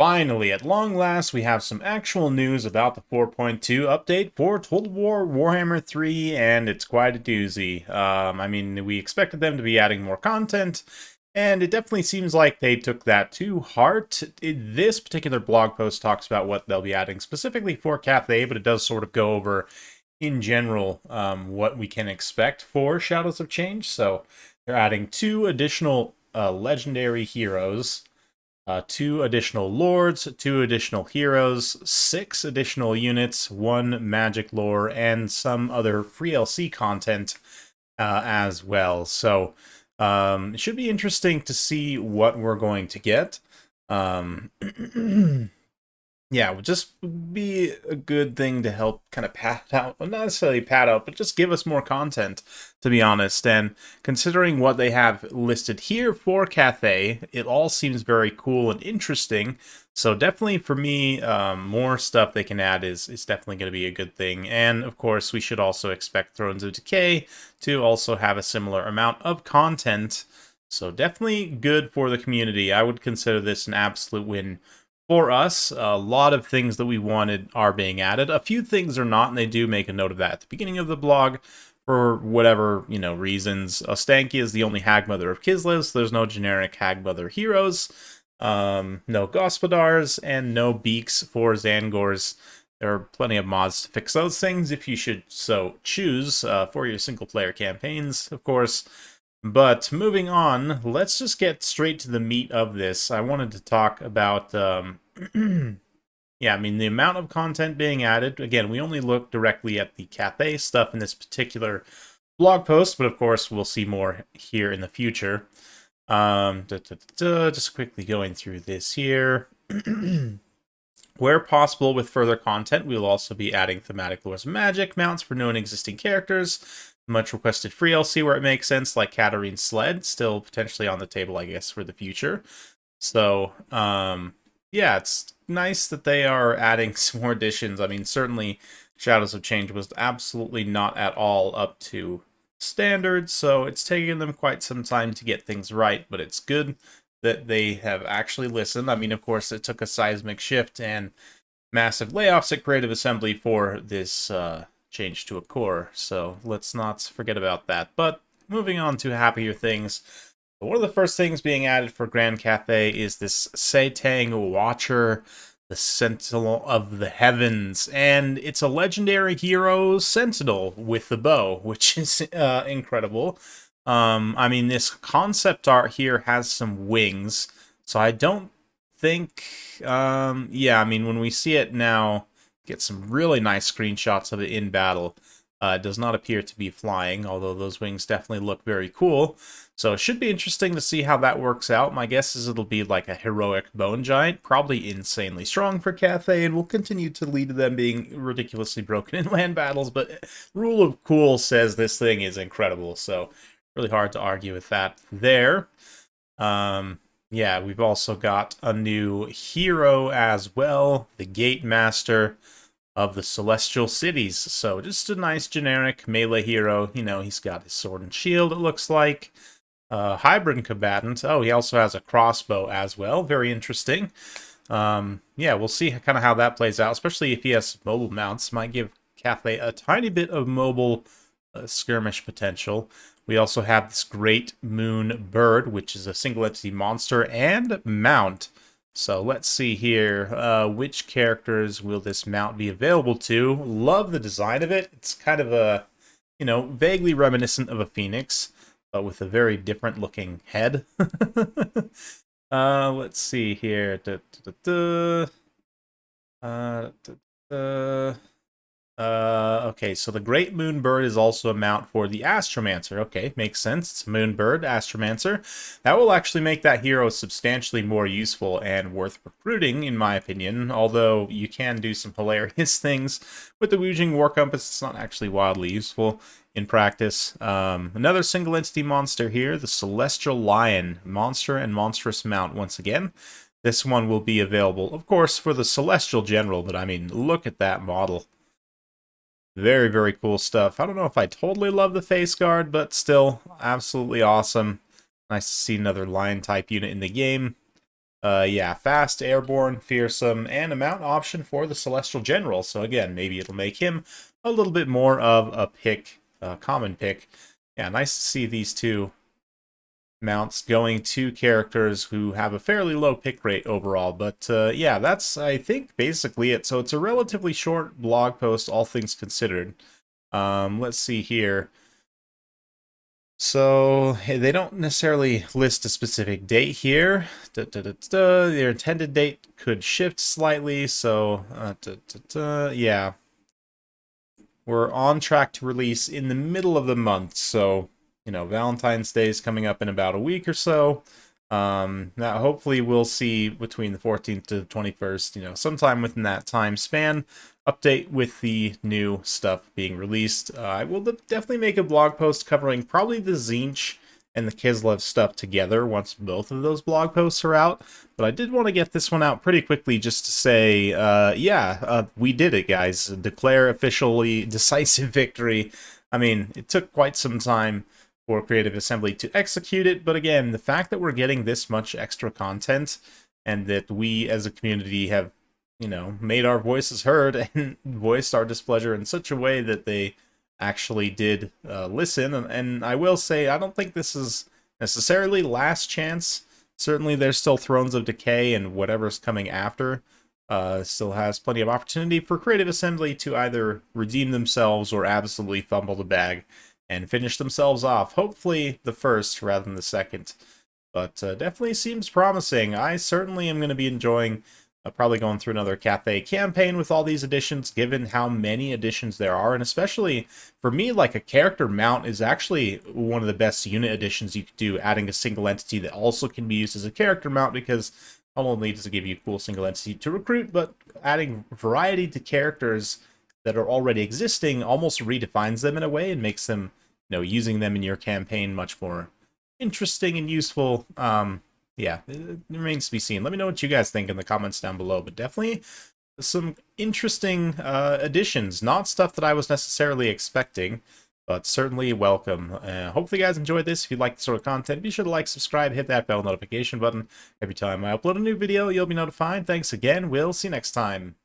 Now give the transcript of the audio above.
Finally, at long last, we have some actual news about the 4.2 update for Total War Warhammer 3, and it's quite a doozy. I mean, we expected them to be adding more content, and it definitely seems like they took that to heart. This particular blog post talks about what they'll be adding specifically for Cathay, but it does sort of go over, in general, what we can expect for Shadows of Change. So they're adding 2 additional legendary heroes, 2 additional lords, 2 additional heroes, 6 additional units, 1 magic lore, and some other free LC content as well. So it should be interesting to see what we're going to get. Yeah, it would just be a good thing to help kind of pad out, well, not necessarily pad out, but just give us more content, to be honest. And considering what they have listed here for Cathay, it all seems very cool and interesting. So definitely for me, more stuff they can add is definitely going to be a good thing. And of course, we should also expect Thrones of Decay to also have a similar amount of content. So definitely good for the community. I would consider this an absolute win for us. A lot of things that we wanted are being added. A few things are not, and they do make a note of that at the beginning of the blog for whatever, reasons. Ostanki is the only Hag Mother of Kislev, so there's no generic Hag Mother heroes. No Gospodars, and no Beaks for Zangors. There are plenty of mods to fix those things if you should so choose for your single-player campaigns, of course. But moving on, let's just get straight to the meat of this. I wanted to talk about, yeah, I mean, the amount of content being added. Again, we only look directly at the Cathay stuff in this particular blog post, but of course, we'll see more here in the future. Just quickly going through this here. Where possible with further content, we will also be adding thematic lores of magic, mounts for new and existing characters, much requested free LC where it makes sense, like Katarine's Sled, still potentially on the table, I guess, for the future. So, yeah, it's nice that they are adding some more additions. I mean, certainly Shadows of Change was absolutely not at all up to standard, so it's taken them quite some time to get things right, but it's good that they have actually listened. I mean, of course, it took a seismic shift and massive layoffs at Creative Assembly for this change to a core, so let's not forget about that. But moving on to happier things, one of the first things being added for Grand Cathay is this Setang Watcher, the Sentinel of the Heavens, and it's a legendary hero Sentinel with the bow, which is incredible. I mean, this concept art here has some wings, so I don't think, yeah, I mean, when we see it now, get some really nice screenshots of it in battle. It does not appear to be flying, although those wings definitely look very cool. So it should be interesting to see how that works out. My guess is it'll be like a heroic bone giant, probably insanely strong for Cathay, and will continue to lead to them being ridiculously broken in land battles, but Rule of Cool says this thing is incredible, so really hard to argue with that there. Yeah, we've also got a new hero as well, the Gate Master of the Celestial Cities. So just a nice generic melee hero. He's got his sword and shield, it looks like. Hybrid combatant. Oh, he also has a crossbow as well. Very interesting. Yeah, we'll see kind of how that plays out, especially if he has mobile mounts. Might give Cathay a tiny bit of mobile skirmish potential. We also have this Great Moon Bird, which is a single entity monster and mount. So let's see here. Which characters will this mount be available to? Love the design of it. It's kind of a, vaguely reminiscent of a phoenix, but with a very different looking head. Let's see here. Okay, so the Great Moon Bird is also a mount for the Astromancer. Okay, makes sense. It's a Moon Bird, Astromancer. That will actually make that hero substantially more useful and worth recruiting, in my opinion, although you can do some hilarious things with the Wujing War Compass. It's not actually wildly useful in practice. Another single entity monster here, the Celestial Lion, monster and monstrous mount once again. This one will be available, of course, for the Celestial General, but I mean, look at that model. Very, very cool stuff. I don't know if I totally love the face guard, but still, absolutely awesome. Nice to see another lion-type unit in the game. Yeah, fast, airborne, fearsome, and a mount option for the Celestial General. So again, maybe it'll make him a little bit more of a pick, common pick. Yeah, nice to see these two mounts going to characters who have a fairly low pick rate overall. But yeah, that's, I think, basically it. So it's a relatively short blog post, all things considered. Let's see here. So hey, they don't necessarily list a specific date here. Their intended date could shift slightly, so yeah. We're on track to release in the middle of the month, so, you know, Valentine's Day is coming up in about a week or so. Now, hopefully we'll see between the 14th to the 21st, you know, sometime within that time span, update with the new stuff being released. I will definitely make a blog post covering probably the Tzeentch and the Kislev stuff together once both of those blog posts are out. But I did want to get this one out pretty quickly just to say, yeah, we did it, guys. Declare officially decisive victory. I mean, it took quite some time for Creative Assembly to execute it, but again, the fact that we're getting this much extra content and that we as a community have, you know, made our voices heard and voiced our displeasure in such a way that they actually did listen. And I will say, I don't think this is necessarily last chance. Certainly there's still Thrones of Decay and whatever's coming after still has plenty of opportunity for Creative Assembly to either redeem themselves or absolutely fumble the bag and finish themselves off. Hopefully the first rather than the second. But definitely seems promising. I certainly am going to be enjoying probably going through another Cathay campaign with all these additions, given how many additions there are. And especially, for me, like a character mount is actually one of the best unit additions you could do, adding a single entity that also can be used as a character mount, because not only does it give you a cool single entity to recruit, but adding variety to characters that are already existing almost redefines them in a way and makes them, you know, using them in your campaign much more interesting and useful. Yeah, it remains to be seen. Let me know what you guys think in the comments down below, but definitely some interesting additions. Not stuff that I was necessarily expecting, but certainly welcome. Hopefully you guys enjoyed this. If you like this sort of content, be sure to like, subscribe, hit that bell notification button. Every time I upload a new video, you'll be notified. Thanks again. We'll see you next time.